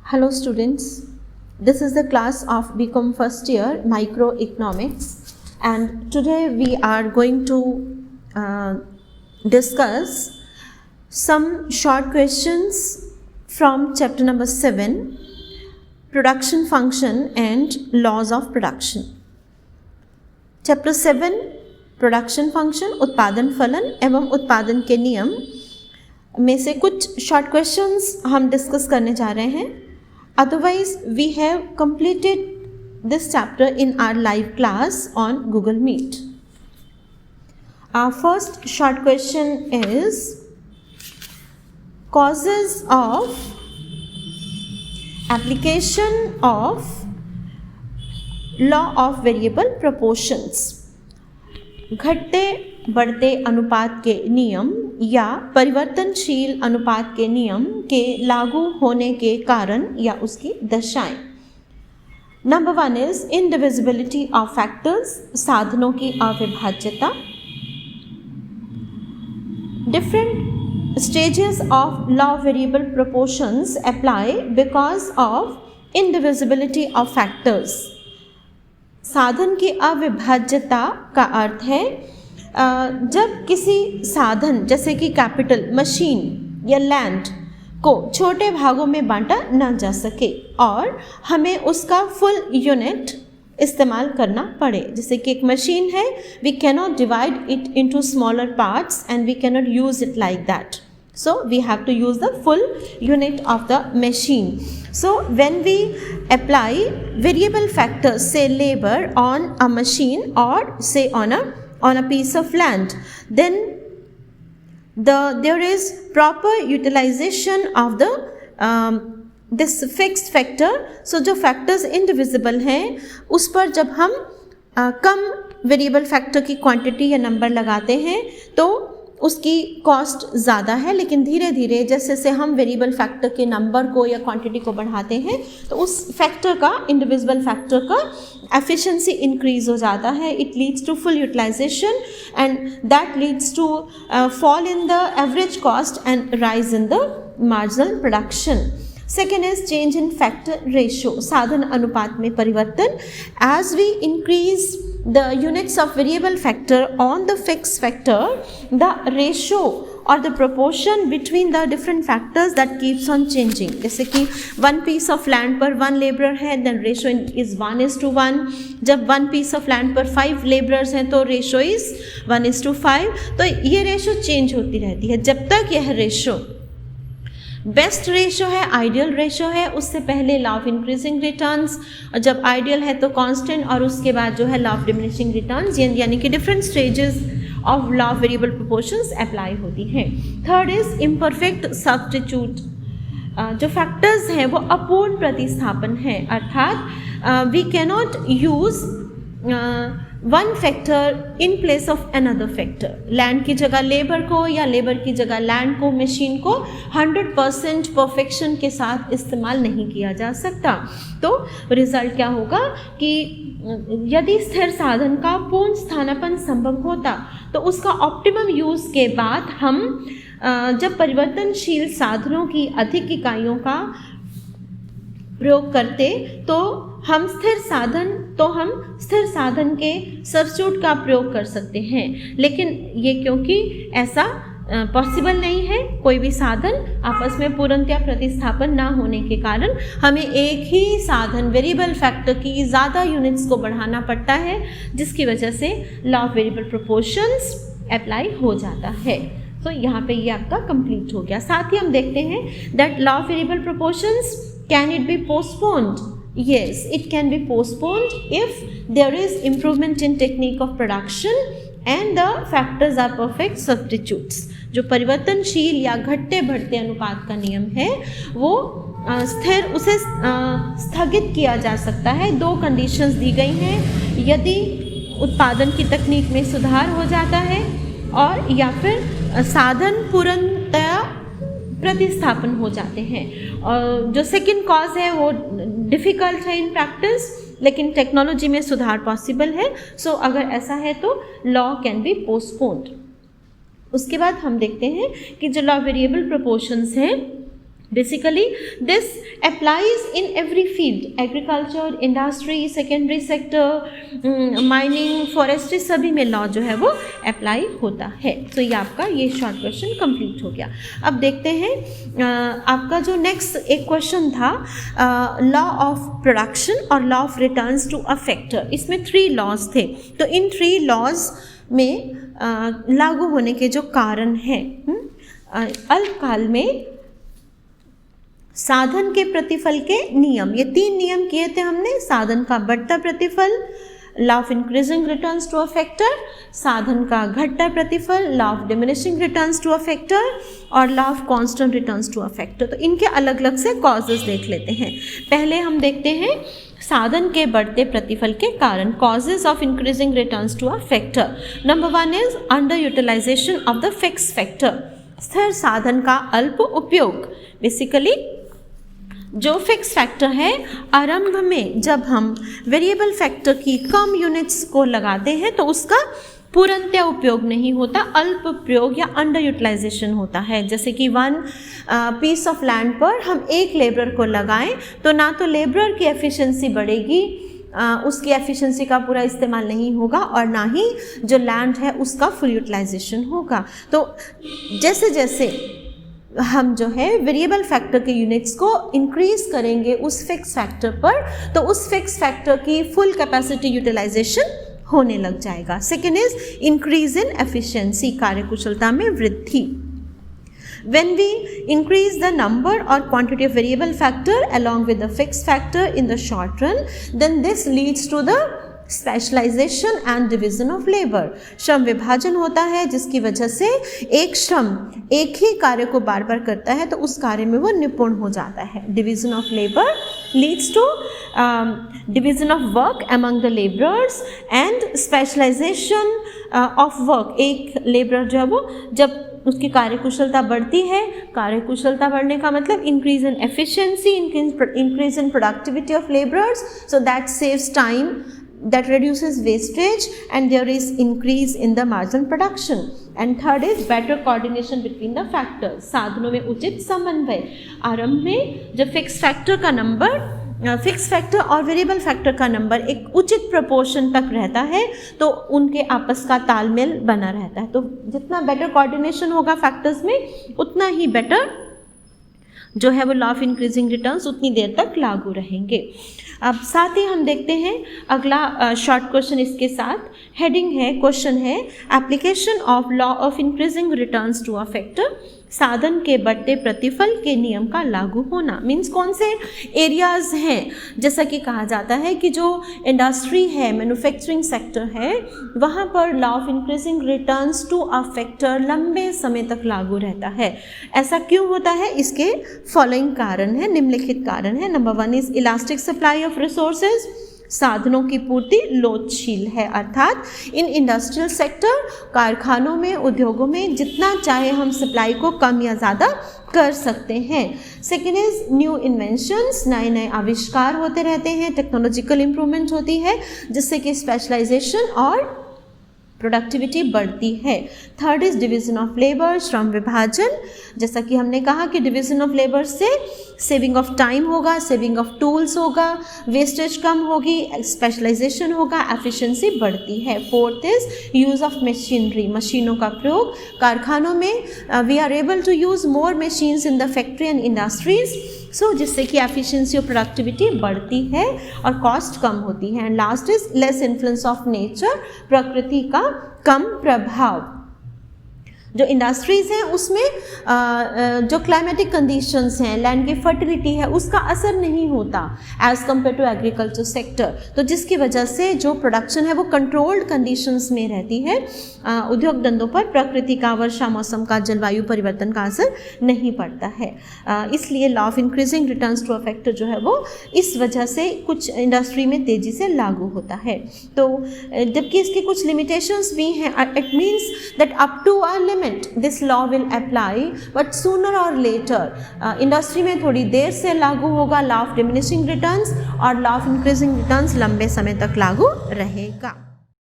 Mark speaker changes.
Speaker 1: Hello students, this is the class of BCom first year microeconomics, and today we are going to discuss some short questions from chapter number 7, production function and laws of production. Chapter 7, production function, उत्पादन फलन एवं उत्पादन के नियम में से कुछ short questions हम डिस्कस करने जा रहे हैं. Otherwise, we have completed this chapter in our live class on Google Meet. Our first short question is causes of application of law of variable proportions. घटते बढ़ते अनुपात के नियम या परिवर्तनशील अनुपात के नियम के लागू होने के कारण या उसकी दशाएं. Number 1 is indivisibility of factors, साधनों की अविभाज्यता. Different stages of law variable proportions apply because of indivisibility of factors. साधन की अविभाज्यता का अर्थ है जब किसी साधन जैसे कि कैपिटल, मशीन या लैंड को छोटे भागों में बांटा ना जा सके और हमें उसका फुल यूनिट इस्तेमाल करना पड़े. जैसे कि एक मशीन है, we cannot divide it into smaller parts and we cannot use it like that. So we have to use the full unit of the machine. So when we apply variable factors, say labor on a machine or say on a piece of land, then there is proper utilization of the this fixed factor. So जो factors indivisible हैं उस पर जब हम कम variable factor की quantity या number लगाते हैं तो उसकी कॉस्ट ज़्यादा है, लेकिन धीरे धीरे जैसे जैसे हम वेरिएबल फैक्टर के नंबर को या क्वांटिटी को बढ़ाते हैं तो उस फैक्टर का, इंडिविजुअल फैक्टर का एफिशिएंसी इंक्रीज हो जाता है. It leads to full utilization and that leads to fall in the average cost and rise in the marginal production. Second is change in factor ratio, साधन अनुपात में परिवर्तन. As we increase the units of variable factor on the fixed factor, the ratio or the proportion between the different factors that keeps on changing. जैसे कि one piece of land पर 1 laborer है, then ratio is 1:1. जब 1 piece of land पर 5 laborers हैं तो ratio is 1:5. तो ये ratio change होती रहती है. जब तक यह ratio बेस्ट रेशो है, आइडियल रेशो है, उससे पहले लॉ ऑफ इंक्रीजिंग रिटर्न्स, और जब आइडियल है तो कांस्टेंट, और उसके बाद जो है लॉ ऑफ डिमिनिशिंग रिटर्न्स, यानी कि different stages of law of variable proportions apply होती हैं. Third is imperfect substitute. जो फैक्टर्स हैं वो अपूर्ण प्रतिस्थापन है, अर्थात we cannot use one factor in place of another factor. Land की जगह लेबर को या लेबर की जगह लैंड को, मशीन को 100% परफेक्शन के साथ इस्तेमाल नहीं किया जा सकता. तो रिजल्ट क्या होगा कि यदि स्थिर साधन का पूर्ण स्थानापन्न संभव होता तो उसका ऑप्टिमम यूज़ के बाद हम जब परिवर्तनशील साधनों की अधिक इकाइयों का प्रयोग करते तो हम स्थिर साधन के सब्स्टिट्यूट का प्रयोग कर सकते हैं. लेकिन ये क्योंकि ऐसा पॉसिबल नहीं है, कोई भी साधन आपस में पूर्णतया प्रतिस्थापन ना होने के कारण हमें एक ही साधन वेरिएबल फैक्टर की ज़्यादा यूनिट्स को बढ़ाना पड़ता है, जिसकी वजह से law of variable proportions apply हो जाता है. तो यहाँ पे ये आपका कंप्लीट हो गया. साथ ही हम देखते हैं that law of variable proportions, can it be postponed? Yes, it can be postponed if there is improvement in technique of production and the factors are perfect substitutes. जो परिवर्तनशील या घटते बढ़ते अनुपात का नियम है वो उसे स्थगित किया जा सकता है. 2 कंडीशंस दी गई हैं, यदि उत्पादन की तकनीक में सुधार हो जाता है और या फिर साधन पूर्णतया प्रतिस्थापन हो जाते हैं. और जो सेकंड कॉज है वो डिफ़िकल्ट है इन प्रैक्टिस, लेकिन टेक्नोलॉजी में सुधार पॉसिबल है. सो अगर ऐसा है तो लॉ कैन बी पोस्टपोन्ड. उसके बाद हम देखते हैं कि जो लॉ वेरिएबल प्रोपोर्शंस हैं basically this applies in every field, agriculture, industry, secondary sector, mining, forestry, सभी में लॉ जो है वो अप्लाई होता है। तो ये आपका ये शॉर्ट क्वेश्चन कंप्लीट हो गया। अब देखते हैं आपका जो नेक्स्ट एक क्वेश्चन था, लॉ ऑफ प्रोडक्शन और law of returns to a factor. इसमें 3 लॉज थे, तो इन 3 लॉज में लागू होने के जो कारण हैं, अल्पकाल में साधन के प्रतिफल के नियम, ये 3 नियम किए थे हमने। साधन का बढ़ता प्रतिफल, law of increasing returns to a factor, साधन का घटता प्रतिफल, law of diminishing returns to a factor, और law of constant returns to a factor. तो इनके अलग अलग से कॉजेज देख लेते हैं। पहले हम देखते हैं साधन के बढ़ते प्रतिफल के कारण, causes of increasing returns to a factor. Number 1 is under utilization of the fix factor, स्थिर साधन का अल्प उपयोग। बेसिकली जो फिक्स फैक्टर है, आरंभ में जब हम वेरिएबल फैक्टर की कम यूनिट्स को लगाते हैं तो उसका पूर्णतः उपयोग नहीं होता, अल्प प्रयोग या अंडर यूटिलाइजेशन होता है। जैसे कि 1 पीस ऑफ लैंड पर हम 1 लेबरर को लगाएं तो ना तो लेबरर की एफिशिएंसी बढ़ेगी, उसकी एफिशिएंसी का पूरा इस्तेमाल नहीं होगा, और ना ही जो लैंड है उसका फुल यूटिलाइजेशन होगा। तो जैसे जैसे हम जो है वेरिएबल फैक्टर के यूनिट्स को इंक्रीज करेंगे उस फिक्स फैक्टर पर, तो उस फिक्स फैक्टर की फुल कैपेसिटी यूटिलाइजेशन होने लग जाएगा। Second is increase in efficiency, कार्यकुशलता में वृद्धि। When we increase the number or quantity of variable factor along with the fixed factor in the short run, then this leads to the specialization and division of labour. श्रम विभाजन होता है जिसकी वजह से एक श्रम एक ही कार्य को बार बार करता है तो उस कार्य में वो निपुण हो जाता है। Division of labour leads to division of work among the labourers and specialization of work. एक लेबरर जो है वो जब उसकी कार्यकुशलता बढ़ती है, कार्यकुशलता बढ़ने का मतलब increase in efficiency, increase in productivity of labourers, so that saves time, that reduces wastage, and there is increase in the marginal production. And third is better coordination between the factors, साधनों में उचित समन्वय। आरंभ में जब fix factor का number, fix factor और variable factor का नंबर एक उचित प्रोपोर्शन तक रहता है तो उनके आपस का तालमेल बना रहता है। तो जितना बेटर कोऑर्डिनेशन होगा फैक्टर्स में उतना ही बेटर जो है वो लॉ ऑफ इंक्रीजिंग रिटर्न्स उतनी देर तक लागू रहेंगे। अब साथ ही हम देखते हैं अगला शॉर्ट क्वेश्चन इसके साथ, हेडिंग है, क्वेश्चन है application of law of increasing returns to a factor, साधन के बढ़ते प्रतिफल के नियम का लागू होना। मीन्स कौन से एरियाज हैं, जैसा कि कहा जाता है कि जो इंडस्ट्री है, मैन्युफैक्चरिंग सेक्टर है, वहाँ पर law of increasing returns to a factor लंबे समय तक लागू रहता है। ऐसा क्यों होता है? इसके फॉलोइंग कारण है, निम्नलिखित कारण है। Number 1 is elastic supply of resources, साधनों की पूर्ति लोचशील है, अर्थात इन इंडस्ट्रियल सेक्टर, कारखानों में, उद्योगों में जितना चाहे हम सप्लाई को कम या ज़्यादा कर सकते हैं। सेकेंड इज न्यू इन्वेंशंस, नए नए आविष्कार होते रहते हैं, टेक्नोलॉजिकल इम्प्रूवमेंट होती है जिससे कि स्पेशलाइजेशन और प्रोडक्टिविटी बढ़ती है। Third is division of labour, श्रम विभाजन, जैसा कि हमने कहा कि डिवीजन ऑफ लेबर से सेविंग ऑफ टाइम होगा, सेविंग ऑफ टूल्स होगा, वेस्टेज कम होगी, स्पेशलाइजेशन होगा, एफिशिएंसी बढ़ती है। Fourth is use of machinery, मशीनों का प्रयोग, कारखानों में we are able to use more machines in the factory and industries, so जिससे कि एफिशिएंसी और प्रोडक्टिविटी बढ़ती है और कॉस्ट कम होती है। And last is less influence of nature, प्रकृति का कम प्रभाव। जो इंडस्ट्रीज़ हैं उसमें जो क्लाइमेटिक कंडीशंस हैं, लैंड की फर्टिलिटी है, उसका असर नहीं होता as compare to agriculture sector, तो जिसकी वजह से जो प्रोडक्शन है वो कंट्रोल्ड कंडीशंस में रहती है। उद्योग धंधों पर प्रकृति का, वर्षा मौसम का, जलवायु परिवर्तन का असर नहीं पड़ता है। इसलिए law of increasing returns to a factor जो है वो इस वजह से कुछ इंडस्ट्री में तेज़ी से लागू होता है। तो जबकि इसकी कुछ लिमिटेशंस भी हैं, it means that up to a limit this law will apply, but sooner or later industry में थोड़ी देर से लागू होगा लॉ ऑफ डिमिनिशिंग रिटर्न्स, और लॉ ऑफ इंक्रीजिंग रिटर्न्स लंबे समय तक लागू रहेगा।